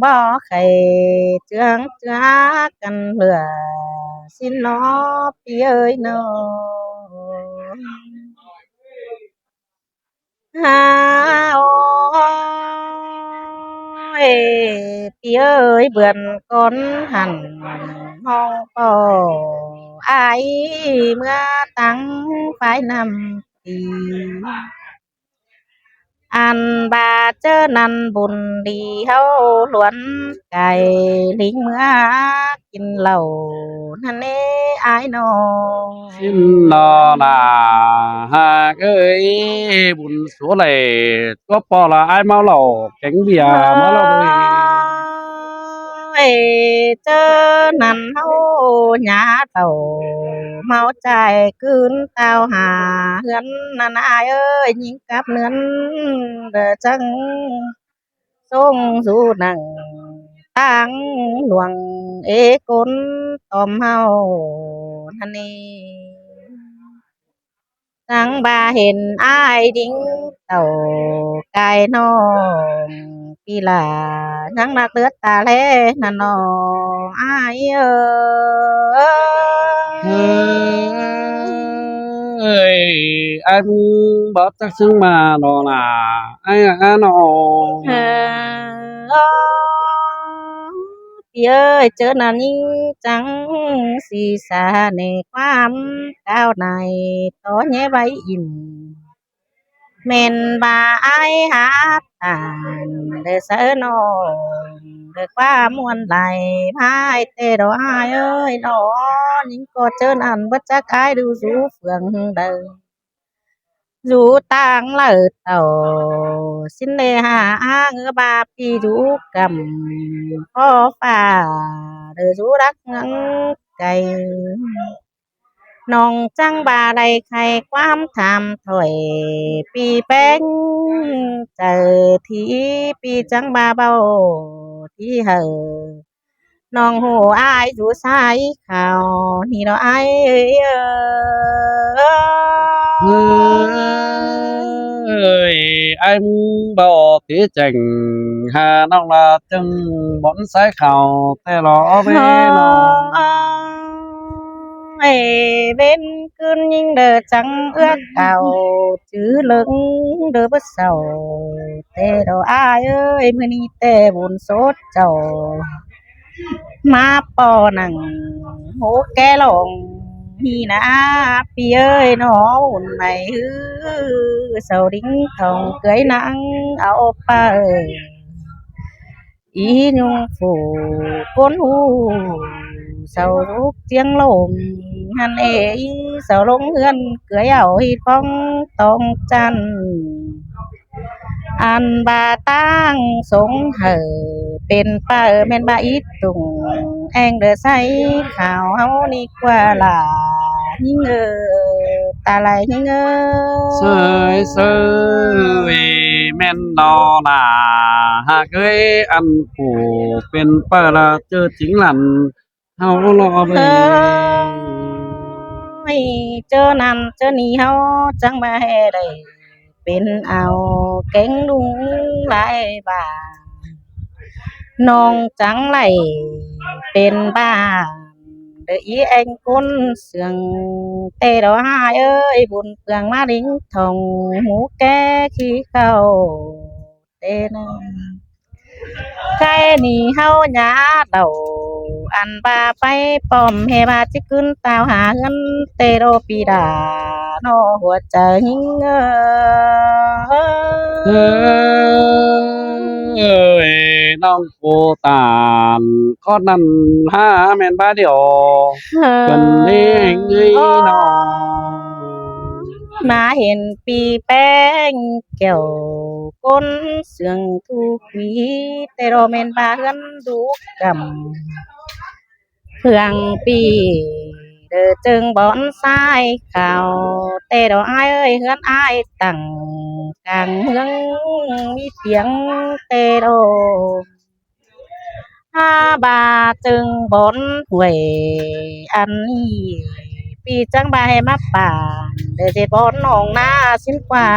bỏ khẩy chương chứa cần lửa xin nó pi ơi nó ha ôi pi ơi vườn con hẳn hong có ai mưa tăng phải nằm thì ăn bà chớ năn bùn đi hâu luận cày lính mưaกินเหล้านั่นเอ้ai nó xin nó là hà cái bún số này có bỏ là ai mau lẩu cánh bìa mau lẩu ơi chớ năn hâu nhà tàu mau chạy cướn tao hà hươn năn ai ơi những cặp nướn đờ trăng sông du nằng tang luồng ê côn tòm hao thân đi sáng ba hiền ai đính tàu cài nó kỳ là nhắn nạc đứa ta lẽ là nó ai ơi anh bỏ chắc xương mà nó là ai à nóพี่เอ้ยเจอหน้านิ่งจังสีสาในความก้าวในต่อแย่ใบอิ่มเมนบาไอายหาทานเด้อเสอนองเด้อความมวนไหลพายเตดออายเอ้ยดอนิ่งก็เจอนั่นบ่จักอายดูสูเฟืองเด้อdù tang lỡ tàu xin lê hà ngựa ba pi dù cầm khó phà đời dù đắc ngắn cày nòng trăng bà đầy khay quam tham thổi pi bén chờ thì pi trăng ba bao thì hờ nòng hồ ai dù sai khảo thì đó ai ơi anh bỏ tí chành hà nó là chân bón sái khảo thế nó với nó bên cơn nhưng đờ trắng ước cào chứ lớn đờ bất sầu tê đồ ai ơi mới đi tê buồn sốt trầu má bò nằng hố ke lòng hi na pi ơi nó buồn này hư sầu đính thòng cưới nắng áo pa ý nhung phủ côn hu sầu rút tiếng lồng hắn ê sầu lông hươn cưới ảo hi phong tông chăn ăn bà tang sống hởเป็นป้าแม่นบ้าอีตุงแองเดอใส่ข่าวเฮานี่กว่าล่ะยิงตาไหลยิงsơi sơi men nó là hà cái ăn phủ bên pa là chơi chính lằn hao lo về เจอนั่นเจอนี่เฮาจังมาให้ได้เป็นเอาเก่งลุงหลายบ่าน้องจังไหลเป็นบ้าเด้ออีเอ็งคนเสืองเตดอหายเอ้ยบุญเปลืองมาดิ้งทองหูแก่ขี้เข้าเตนะใครนี่เฮาหยาเดาอันบาไปป้อมเฮบาจิขึ้นตาวหาเงินเตโรปีดาโนหัวใจหิงơiน้องโคตานข้อนั้นห้าแม่นบ้าเดียวกันเลี้ยงเอ้ยน้อง มาเห็นปีแป้งแก้วก้นเสืองทุกวีแต่โรเมนบาเฮือนดูกำเพื่องปีเดอจึงบอนทรายข่าวแต่ดอกอ้ายเอ้ยเฮือนอ้ายตั้งกลางเมืองมีเสียงเตโดห้าบาจึงบอนหวยอันนี้ปีจังบาให้มาป่านเดอสิบอนน้องหน้าสิ้นกว่า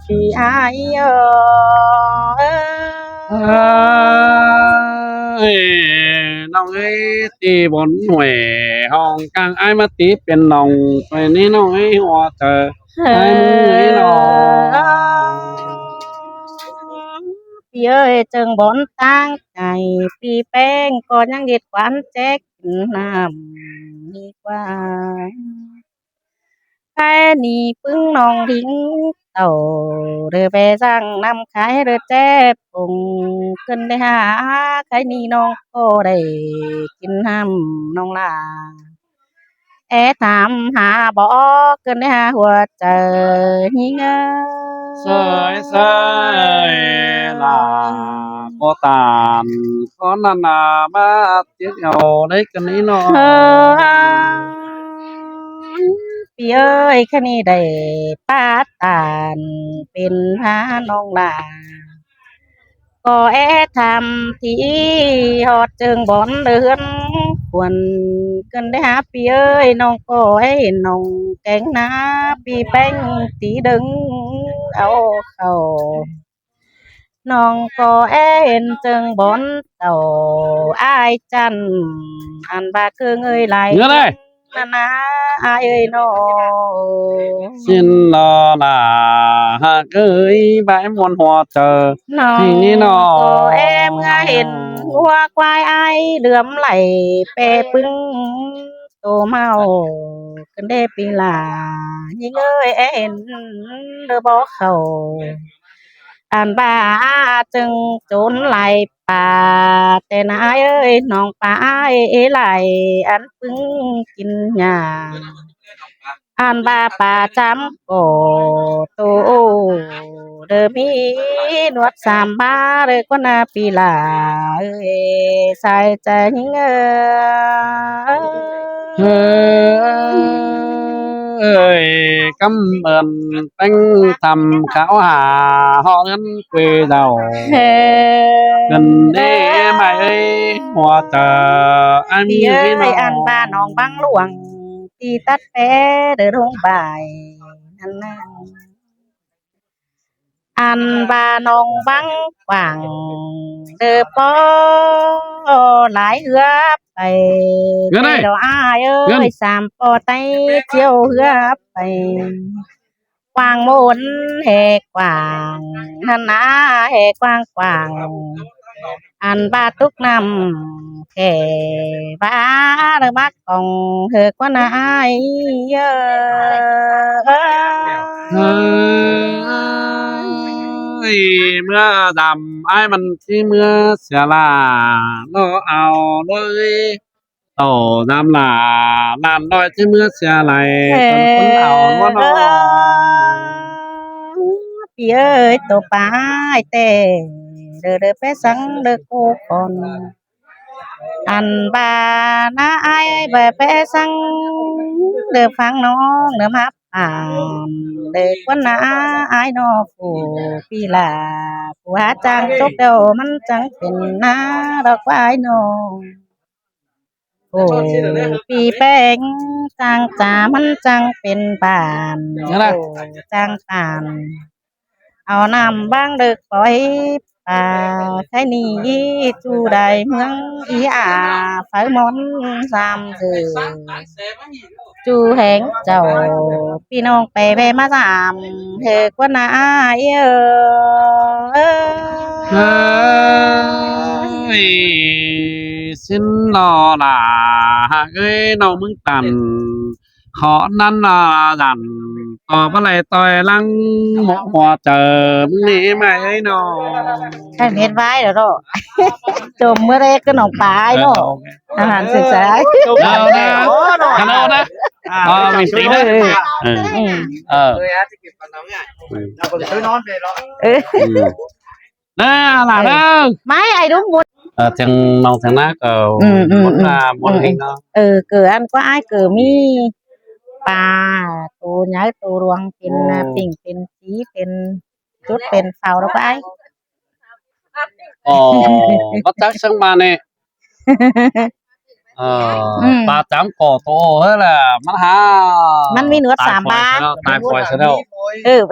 ปีอ้ายเอ้ย เอ้ยน้องเอ้ยตีบนหน่วยห้องกลางไอ้ายมาตีเป็นน้องไปนี่น้องเอ้ยหัวเจอไอ้มือไอ้น้อง พี่เอ้ยจึงบนตั้งใจปีแป้งก็ยังเด็ดหวานแจ๊กกินน้ำดีกว่าแค่นี้ปึ้งน้องทิ้งเต่าเรือไปสร้างนำขายเรือแจ๊บปุ่งขึ้นได้หาใครนี่น้องก็ได้กินน้ำน้องลาถามหาบอกขึ้นได้หาหัวใจยิงเอ้เสยเสยลาก็ตานขอนานามาเตี้ยเอาได้กันนี้น้อเองพี่เอ้ยคะนี่ได้ป้าตานเป็นหาน้องลาก็ทำที่ฮอดเจิงบอนเดือนควรกันได้หาพี่เอ้ยน้องก็น้องแกงนาพี่แป้งตีดึงเอาเข้าน้องก็เห็นเจิงบอนเต่าอ้ายจันอันบาคือเงยไหล เงินเลย นานาอายเอ้ยน้อง xin lo là hạ cưới bãi muôn hoa chờ น้อง thìนี่น้อ ก็เห็นวัวควายไอายเหลื่อมไหลเปปึ้งโตเมากันได้ปีหลายิ่งเอ้ยเห็นเด้อบอกเขาอันบ้าจึงโจนไหลป่าแต่นายเอ้ยน้องป่าไหลอันปึ้งกินหญ้าอันบาป่าจำโกโตเดอมีหนวดสามบาเลยก็นาปีลาเอ้ยใส่ใจยิงơi căm ơn bánh thầm khảo hà họ ngân quê giàu เฮ้ gần đê mày ơi hoa tờ anh พี่ như เอ้ thế ยอัน nào บ้าน้องบังหลวงตีตัดแปะเดินลงบ่ายนั่นนั่นอันบ้านองบังกว่างเดือปอหลายเหือไปดอกอ้ายเอ้ยสามปอไตเจียวเหือไปกวางมนแหกกว่างนั่นนะแหกกว้างกว่างอันบาตุกนำแค่บ้าหรือมักกองเธอกว่านาอายเยอะ ơi mưa dầm ai mình chỉ mưa sẽ là nó ao đôi tổ dầm là làm đôi chỉ mưa sẽ lại còn con ao nó พี่เอ้ยตัวปลายแต่เด้อไปสังเด้อกูก่อนอันบานาไอายแบบไปสังเด้อฟังน้องเด้อมาป่านเด้อคนนาไอายน้องผู้พี่ลาผู้หาจังจบเดียวมันจังเป็นนาดอกไม้น้องโอ้ปีแป้งจังจามันจังเป็นป่านโอ้จังป่าน เอาน้ำบางเด็กปล่อยป่าใช้นี่จูใดเมืองอีอาไฟมอนสามเดือจูแหงเจ้าพี่น้องไปมาสามเธอกว่านาเออ ơi xin lo là cái nâu mưng tàn khó năn là dằn tò bắt lại tòi lăng một hoa chờ mưng ní mày ấy nó ให้เม็ดไว้เดี๋ยวเนาะ จมเมื่อแรกก็หนองปลายเนาะอาหารศึกษา đâu nè thằng đâu nè mình tí đấy nè là đâu ไม้ไอ้ดุ้งบุญ thằng nông thằng nát muốn là muốn anh nó เกิดอันก็อ้ายเกิดมีปลาตัวใหญ่ตัวรวงเป็นปิ่งเป็นสีเป็นจุดเป็นเฝ้าแล้วก็อ้าย có chắc sang bà này ปลาจ้ำก่อโตเฮ้ยล่ะมันหา มันมีเนื้อสามบาท ตายปล่อยซะแล้ว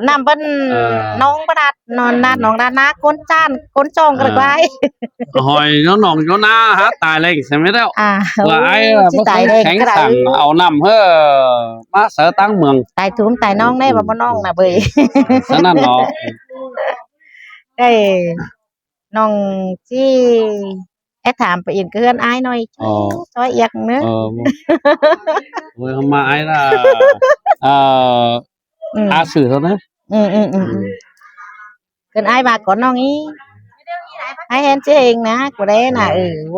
น้ำเป็นน้องประดัดนอนนาน้องดานาก้นจ้านก้นจองกันไว้ หอยnó nòng nó na há tài lên xem biết đâu ว่าไอ้ สิ บ่ ตาย เค ได้ ยแข็ง ก็ได้ สั่งเอาน้ำเฮ้อมาเสือตั้งเมือง ตายทุ่มตายน้องได้บ่น้องน่ะเบ้ย ฉะนั้นเนาะ เอ้น้องที่ไอ้ถามไปอีกเพื่อนอ้ายหน่อยช่วยเอียกเนื้อ vừa mà ai là a sử thôi đấy เกินอ้ายบาก่อนน้องอีไอ้เห็นเจ๊เองนะกูได้น่ะ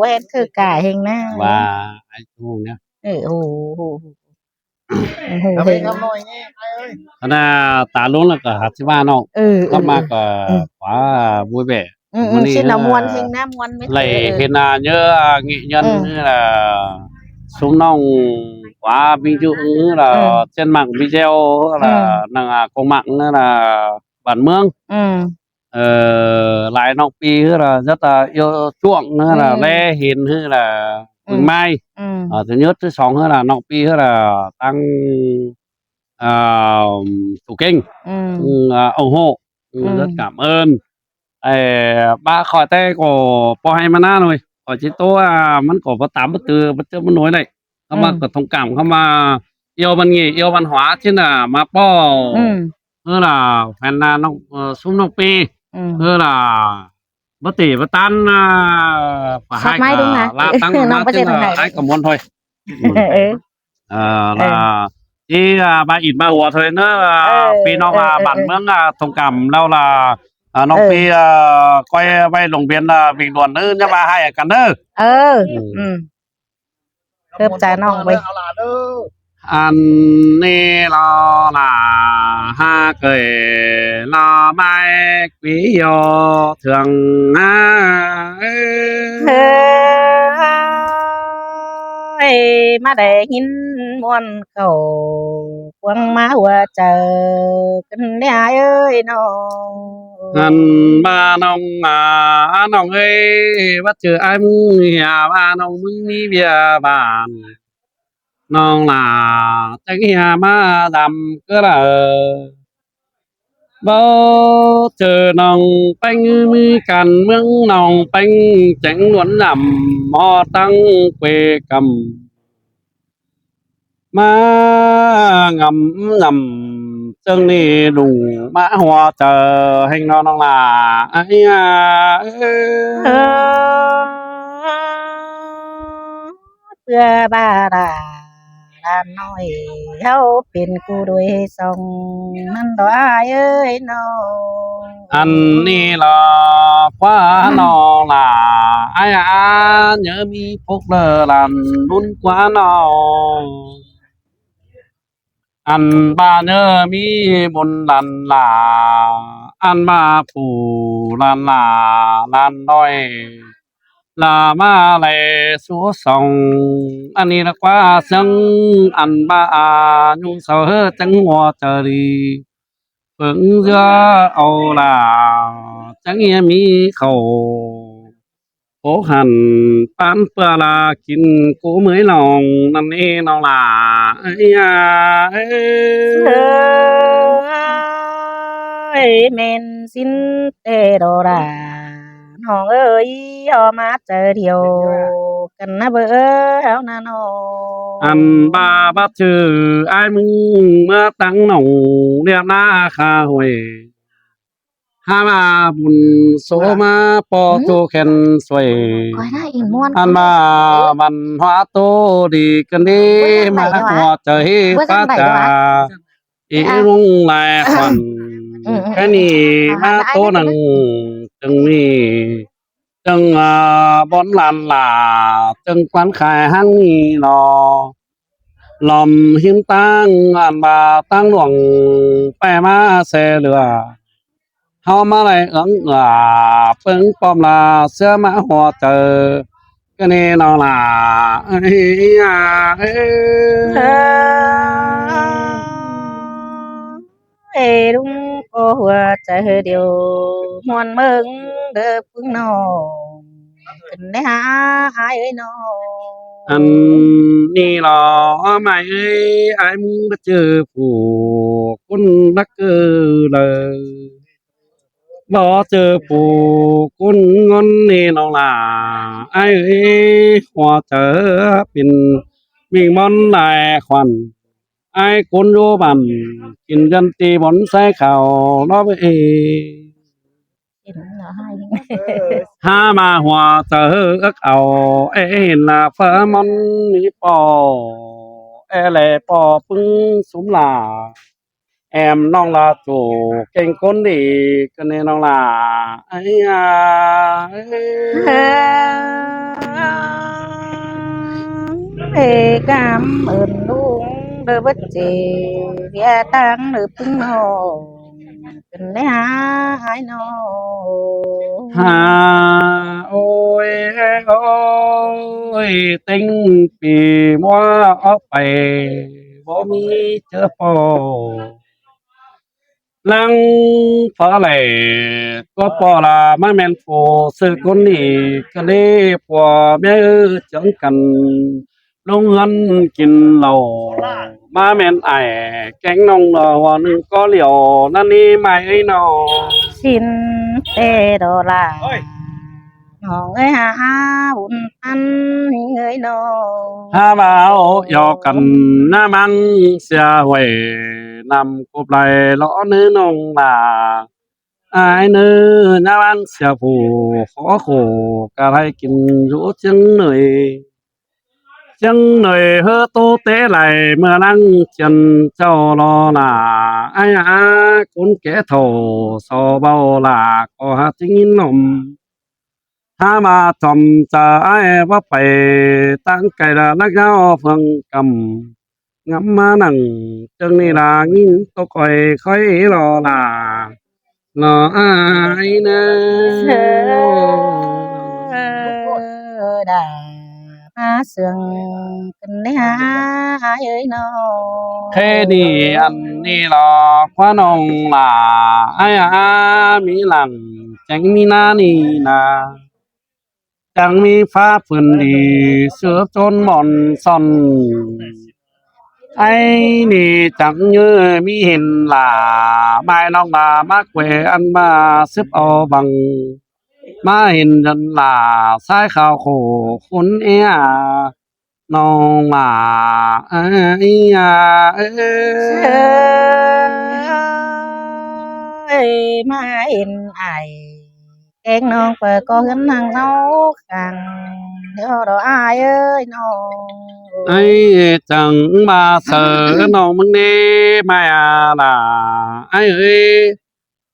ว่าเห็นคือกาเองนะ và ai cũng nhá โอ้โหเฮง thế là ta luôn là cả hạt ba nó ก็มาก็ขวาvui vẻ ชิ้นละมวนเฮงนะมวนไม่ lại hiện là nhớ nghệ nhân như là xuống nông quá ví dụ như là trên mạng video là có mạng như là bản mương lại nông pi là rất là yêu chuộng nữa là lê hiền như là quỳnh mai thứ nhất thứ sóng nữa là nông pi là tăng thủ kinh ủng hộ rất cảm ơn ba khỏi tay của po hay mana rồi khỏi chỉ tôiมันcó bắt tám bắt từ bắt chưa bắt nói này không mà có thông cảm không mà yêu văn nghệ yêu văn hóa chứ là mà po nữa là phần là nó xuống nông pi nữa là bất tỷ bất tan phải hai cả la tăng nó chứ là hai cả môn thôi là chỉ ba ít ba hùa thôi nữa pi nó là bản mướn thông cảm đâu là nó pi coi bay lồng biển bình luận nữa nhá ba hai ở cắn nữa เริ่มจ่าน้องไป อันนี้เราล่ะฮาเกยเราไม่quý yo thường ha มาได้ยินมวนเขาควงมาหัวเจอกันได้เอ้ยน้อง อันบ้าน้องน้องเอ้ยว่าเจอไอ้มึงอย่าบ้าน้องมึงมีเบียบ้านน้องล่ะจะเฮียมาดำก็ละบ่เจอน้องเป็นมือกันเมืองน้องเป็นจังหวนนำมอตั้งเวกำมางำนำจังนี่ลุงมาหัวเจอให้น้องล่ะไอ้เพื่อบาดาด้านน้อยเฮาเป็นกูด้วยทรงนั่นดอกอ้ายเอ้ยน้อง อันนี้ล่ะฟ้าน้องล่ะไอ้nhớมีพกเลอลันนุ่นกว่าน้องอันบ้านมีบนลันลาอันมาปู่ลันลาลันน้อยลามาเลยสู้สองอันนี้ละกว่าซึ่งอันบ้ายุ่งเสาเฮจังหัวเจรีเพิ่งจะเอาล่ะจังเฮียมีเขาโอหันปานเปลากินกูเหมยลองนั่นเองน้องล่ะเอ้ยเมนสินเตโดราน้องเอ้ยยอมาเจอเดียวกันนะเบ้อเอานะน้อง อันบาบัดชื่อไอ้มึงเมื่อตั้งหนองเรียบหน้าคาหวยหามาบุญโสมาปอโตแคนสวย ก้อยได้อีม่วน อันมาบันหัวโตดีกันดีมาหัวใจป้าจ่าอีรุงลายควันแค่นี้มาโตนังจึงมีจึงบอนลานลาจึงควันขายหังนี่นอลอมหิมตั้งอันบาตั้งหลวงไปมาเสเหลือเฮามาไหลเอิงเปิงปอมลาเสื้อมาหัวเจอก็นี่นอล่ะเอ้ย đúng cô hùa trời điều muôn mừng được phương nọ cần đấy há ai ơi nọ อันนี้หรอไม่เอ้ยไอ้มึงมาเจอผู้คนรักเกอเลยบ่เจอผู้คนงอนนี่น้องล่ะไอ้เอ้ยหัวเจอเป็นวิ่งมอนลายควันไอ้คนอยู่บ้านกินกันตีบอนใส่ข้าวรอบเอ เห็นเหรอให้ ha mà hòa tớ ức ảo ê là phở món ní bò ê lệ bò bưng súng là em non là chủ kênh côn đi cái này non là ấy à Ê cảm ơn luôn đỡ bất chế vía tăng đỡ bưng hồ cần lấy ai nó ha ôi ôi tình vì mua ốc bè bỏ mi chớ bò lăng phá lệ có bỏ là má men phù sư con nỉ cái lê phù bé chẳng cần lông hân kín lầu má men ải cánh nông lòนึงcó liềuนั่นนี่mai ấy nó xin tê đồ là họ người hạ bún ăn người nó ha bảo yo cần na mang xia huệ nằm cụp lại lõ nữ nông là ai nữ na mang xia phù khó khổ cả hai kinh rũ chân người hơ tô tế lại mưa nắng chân châu lo là ai cuốn kẻ thầu so bao là có hát chính nồng ha mà chồng chờ ai vấp phải tăng cày là nắc gao phương cầm ngắm má nằng chân này là nhìn tôi coi khói lo ai nè đà má sương cần lấy ai ơi nó thế đi ăn đi lo quá nồng là ai mỹ lằng tránh mi na ni na chẳng mi pha phun đi sửa chôn mòn son ai nì chẳng như mi hình là mai nong là má quê ăn mà xếp ô bằng má hình dân là sai khảo khổ khốn e à nong mà ai à ơi má in ai kén non phải có gánh hàng nấu càng theo đó ai ơi nó ai chẳng mà sợ nong mừng đi mai à là ai ơi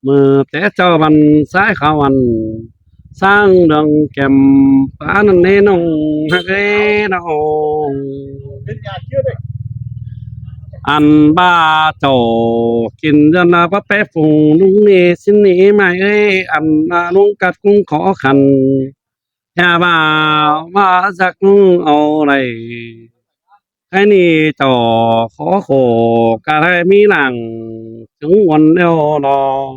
mưa té cho bằng sai khảo ăn sang đường kèm phá nên nên nong cái nào ăn ba chỗกิน dân là bắt bé phù nung nè xin nè mày ơi ăn nung cắt cũng khó khăn nhà bà mà giặc ao này cái này chỗ khó khổ cả hai mi làng chúng quần đeo đò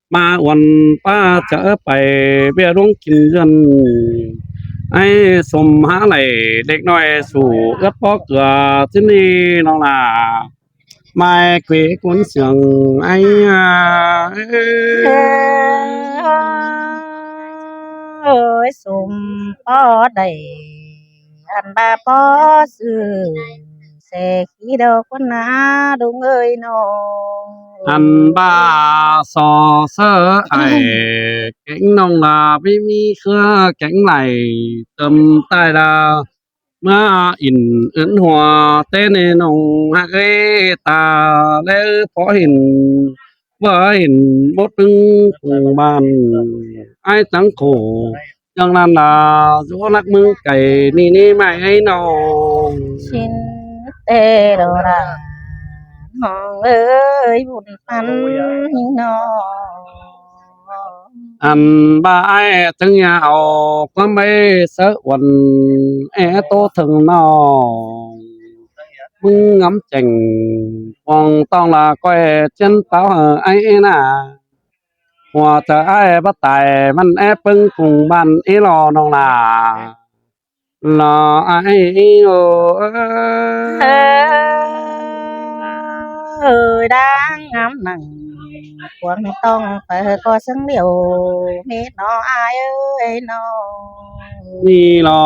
mà quần ba chởไปเบี้ยร้องกิน dân ไอ้สมหาไหลเด็กน้อยสู่เอื้อปอเกลือที่นี่น้องล่ะ mai quê cuốn sườn anh ơi sum bó đầy ăn ba bó sư xe khi đâu có ná đúng ơi nó ăn ba sò sơ ai cánh nông là bí mi khưa cánh này tầm tai là mà in ấn hòa tên nông hạ cái ta lẽ phó hình với hình bốt đứng cùng bàn ai trắng khổ chẳng làm là gió lắc mưa cày ni ni mày ấy nào xin tê đồ là họ ơi buồn ăn nó ăn ba ai từng nhà ao có mấy sợ quần é tô thường nó mưng ngắm chành hoàng tông là coi chân táo hờ ấy nà hòa chờ ai bắt tàiมันé pưng cùng bàn ý lò nong là รอไอ้โอเออđang ngắm nắng quăng tông phải có sương liều mít nó ai ơi nó นี่รอ